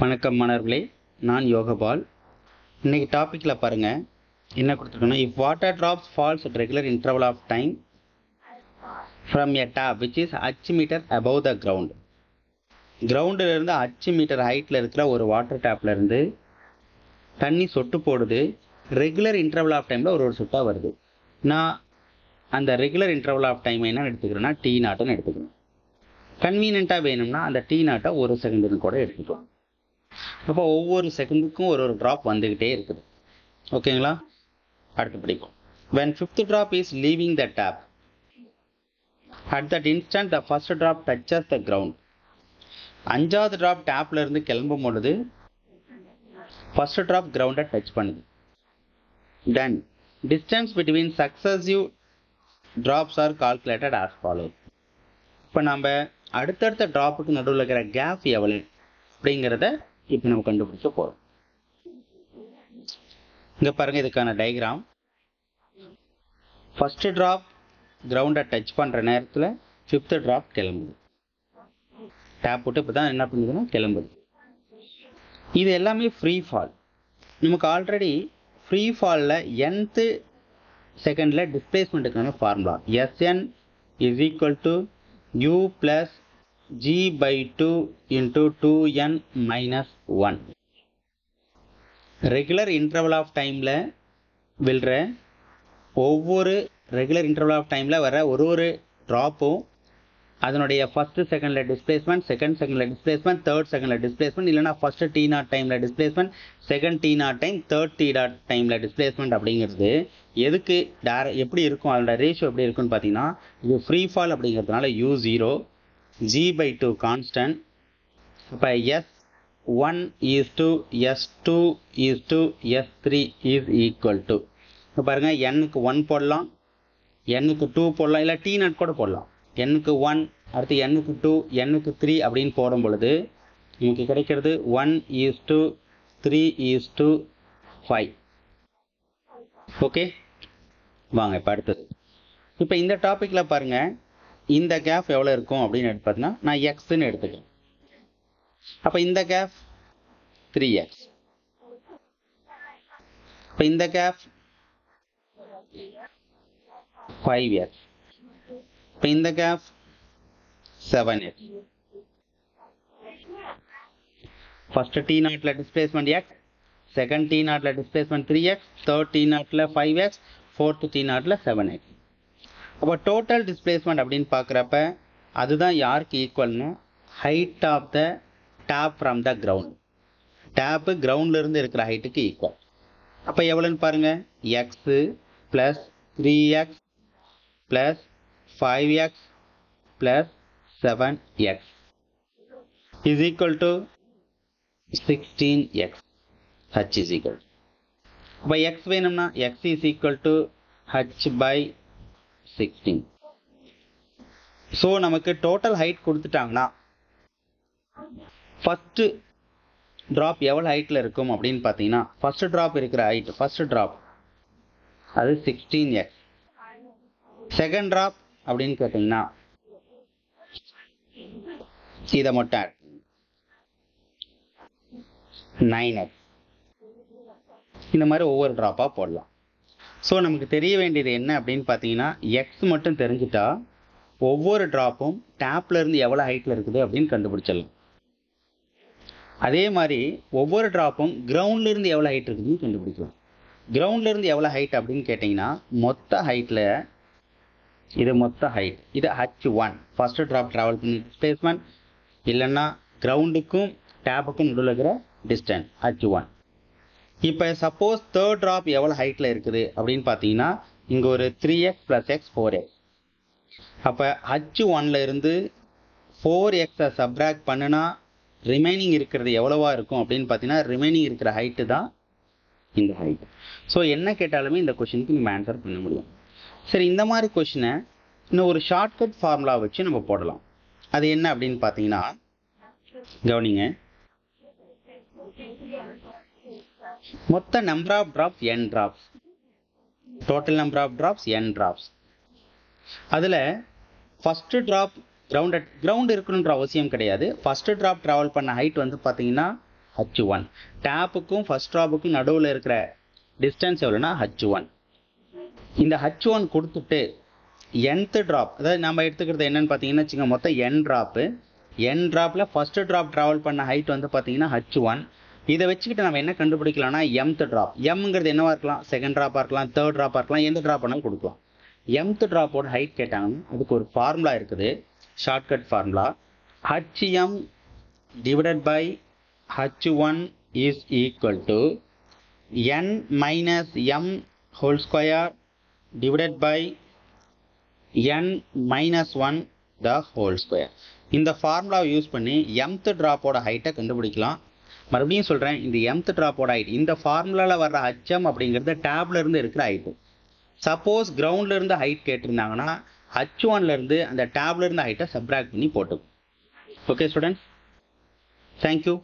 வணக்கம் மாணவர்களே, நான் யோகபால். இன்னைக்கு டாபிக்ல பாருங்க என்ன கொடுத்துருக்கோம்னா, if water drops falls at regular interval of time from a tap which is h meter above the ground. கிரவுண்டில் இருந்து h மீட்டர் ஹைட்ல இருக்கிற ஒரு வாட்டர் டேப்ல இருந்து தண்ணி சொட்டு போடுது. ரெகுலர் இன்டர்வல் ஆஃப் டைம்ல ஒரு சொட்டா வருது. நான் அந்த ரெகுலர் இன்டர்வல் ஆஃப் டைம் என்ன எடுத்துக்கிறேன்னா டி நாட்டுன்னு எடுத்துக்கிறேன். கன்வீனியன்ட்டாக வேணும்னா அந்த டி நாட்டை ஒரு செகண்டுன்னு கூட எடுத்துக்கலாம். அப்போ ஒவ்வொரு செகண்டுக்கும் ஒரு ட்ராப் வந்துக்கிட்டே இருக்குது. ஓகேங்களா? அடுத்து படிக்கும். when fifth drop is leaving the tap, at that instant the first drop touches the ground. அஞ்சாவது ட்ராப் டேப்ல இருந்து கிளம்பும் பொழுது ஃபர்ஸ்ட் ட்ராப் கிரவுண்டை டச் பண்ணுது. then distance between successive drops are calculated as follows. இப்போ நம்ம அடுத்தடுத்த ட்ராப்புக்கு நடுவில் இருக்கிற கேப் எவ்வளவு அப்படிங்கிறத இப்போ நம்ம கண்டுபிடிக்க போறோம். இங்க பாருங்க, இதுக்கான டயக்ராம். ஃபர்ஸ்ட் டிராப் கிரவுண்டை டச் பண்ற நேரத்தில் ஃபிஃப்த் டிராப் கிளம்புது. டேப் போட்டு இப்பதான் என்ன பண்ணுதுன்னா கிளம்புது. இது எல்லாமே ஃப்ரீ ஃபால். நமக்கு ஆல்ரெடி ஃப்ரீ ஃபால்ல nth செகண்ட்ல டிஸ்பிளேஸ்மெண்ட்டுக்கான formula Sn is equal to u plus g by 2 into 2n minus 1. Regular interval of டைம்ல விழுற ஒவ்வொரு ரெகுலர் இன்டர்வல் ஆஃப் டைம்ல வர ஒரு ட்ராப்பும் அதனுடைய ஃபர்ஸ்ட் செகண்ட்ல டிஸ்பிளேஸ்மெண்ட், செகண்ட் செகண்ட்ல டிஸ்பிளேஸ்மெண்ட், தேர்ட் செகண்ட்ல டிஸ்பிளேஸ்மெண்ட், இல்லைனா ஃபர்ஸ்ட் டி நாட் டைம்ல displacement, second T naught time, third T naught டைம்ல டிஸ்பிளேஸ்மெண்ட் அப்படிங்கிறது எதுக்கு எப்படி இருக்கும், அதோட ரேஷியோ எப்படி இருக்குன்னு பார்த்தீங்கன்னா, இது ஃப்ரீ ஃபால் அப்படிங்கிறதுனால u0, g by 2 கான்ஸ்டன்ட். இப்போ s1 is to s2 is to s3 is equal to, இப்போ பாருங்க, n-க்கு 1 போடலாம், n-க்கு 2 போடலாம், இல்லை டி நாட் கூட போடலாம். n-க்கு 1, அடுத்து n-க்கு 2, n-க்கு 3 அப்படின்னு போடும் பொழுது நமக்கு கிடைக்கிறது 1 is to 3 is to 5. Okay, வாங்க இப்போ அடுத்தது. இப்போ இந்த டாபிக்ல பாருங்க, இந்த கேப் எவ்வளவு இருக்கும் அப்படின்னு பார்த்தீங்கன்னா நான் எக்ஸ்ன்னு எடுத்துக்கிறேன். அப்ப இந்த கேப் 3x, இப்போ இந்த கேப் 5x, இப்போ இந்த கேப் 7x. ஃபர்ஸ்ட் டி நாட்ல டிஸ்பிளேஸ்மெண்ட் x, செகண்ட் டி நாட்ல டிஸ்பிளேஸ்மெண்ட் 3x, தேர்ட் டி நாட்ல 5x, ஃபோர்த் டி நாட்ல 7x. அப்போ டோட்டல் டிஸ்பிளேஸ்மெண்ட் அப்படின்னு பார்க்குறப்ப அதுதான் யாருக்கு ஈக்குவல்னா height of the tape from the ground. Tape கிரவுண்ட்ல இருந்து இருக்கிற ஹைட்டுக்கு ஈக்குவல். அப்போ எவ்வளோன்னு பாருங்க, x plus 3x plus 5x plus 7x is equal to 16x. h is equal. அப்போ x வேணும்னா x is equal to h by 16. So நமக்கு டோட்டல் ஹைட் கொடுத்துட்டாங்கன்னா ஃபர்ஸ்ட் ட்ராப் எவ்வளோ ஹைட்ல இருக்கும் அப்படின்னு பார்த்தீங்கன்னா, ஃபர்ஸ்ட் ட்ராப் இருக்கிற ஹைட், ஃபர்ஸ்ட் ட்ராப் அது 16x. Second drop அப்படின்னு கேட்டீங்கன்னா இதை மட்டும் ஆட் 9x. இந்த மாதிரி ஒவ்வொரு ட்ராப்பா போடலாம். ஸோ நமக்கு தெரிய வேண்டியது என்ன அப்படின்னு பார்த்தீங்கன்னா, எக்ஸ் மட்டும் தெரிஞ்சுட்டா ஒவ்வொரு ட்ராப்பும் டேப்ல இருந்து எவ்வளோ ஹைட்ல இருக்குது அப்படின்னு கண்டுபிடிச்சிடலாம். அதே மாதிரி ஒவ்வொரு ட்ராப்பும் கிரவுண்ட்ல இருந்து எவ்வளோ ஹைட் இருக்குதுன்னு கண்டுபிடிக்கலாம். கிரவுண்ட்ல இருந்து எவ்வளோ ஹைட் அப்படின்னு கேட்டிங்கன்னா, மொத்த ஹைட்ல இது மொத்த ஹைட், இது h1 ஃபர்ஸ்ட் ட்ராப் டிராவல் பண்ணி டிஸ்பிளேஸ்மெண்ட், இல்லைன்னா கிரவுண்டுக்கும் டேப்புக்கும் நடுவில் இருக்கிற டிஸ்டன்ஸ் h1. இப்போ சப்போஸ் தேர்ட் ட்ராப் எவ்வளோ ஹைட்ல இருக்குது அப்படின்னு பார்த்தீங்கன்னா, இங்க ஒரு 3x பிளஸ் x 4x. அப்போ h1ல இருந்து 4x சப்ராக்ட் பண்ணுனா ரிமைனிங் இருக்கிறது எவ்வளவா இருக்கும் அப்படின்னு பார்த்தீங்கன்னா, ரிமைனிங் இருக்கிற ஹைட்டு தான் இந்த ஹைட். ஸோ என்ன கேட்டாலுமே இந்த கொஸ்டினுக்கு நம்ம ஆன்சர் பண்ண முடியும். சரி, இந்த மாதிரி கொஸ்டினை இன்னும் ஒரு ஷார்ட்கட் ஃபார்முலா வச்சு நம்ம போடலாம். அது என்ன அப்படின்னு பார்த்தீங்கன்னா, கவனிங்க, மொத்த number of drops n drops, total number of drops n drops. அதுல ஃபர்ஸ்ட் டிராப் கிரவுண்ட் இருக்கணுன்ற அவசியம் கிடையாது. ஃபர்ஸ்ட் டிராப் டிராவல் பண்ண ஹைட் வந்து பார்த்தீங்கன்னா h1. டேப்புக்கும் ஃபர்ஸ்ட் ட்ராப்புக்கும் நடுவில் இருக்கிற டிஸ்டன்ஸ் எவ்வளோனா h1. இந்த h1 கொடுத்துட்டு nth ட்ராப், அதாவது நம்ம எடுத்துக்கிறது என்னன்னு பார்த்தீங்கன்னா வச்சுங்க, மொத்தம் n ட்ராப்பு. n ட்ராப்பில் ஃபர்ஸ்ட் ட்ராப் ட்ராவல் பண்ண ஹைட் வந்து பார்த்தீங்கன்னா h1. இதை வச்சுக்கிட்டு நம்ம என்ன கண்டுபிடிக்கலாம்னா mth ட்ராப். mங்கிறது என்னவா இருக்கலாம், செகண்ட் ட்ராப்பாக இருக்கலாம், தேர்ட் ட்ராப்பாக இருக்கலாம், எந்த ட்ராப் வேணாலும் கொடுக்கலாம். mth ட்ராப்போட ஹைட் கேட்டாங்கன்னா அதுக்கு ஒரு ஃபார்முலா இருக்குது, shortcut formula. hm divided by h1 is equal to n minus m whole square divided by n minus 1 the whole square. இந்த ஃபார்முலாவை யூஸ் பண்ணி mth ட்ராப்போட ஹைட்டை கண்டுபிடிக்கலாம். மறுபடியும் சொல்கிறேன், இந்த mth ட்ராப்போட ஹைட் இந்த ஃபார்முலாவில் வர்ற hm அப்படிங்கிறது டேப்ல இருந்து இருக்கிற ஹைட்டு. சப்போஸ் கிரவுண்ட்ல இருந்து ஹைட் கேட்டிருந்தாங்கன்னா h1ல இருந்து அந்த டேப்ல இருந்து ஹைட்டை சப்ராக்ட் பண்ணி போட்டுக்கும். Okay students, thank you.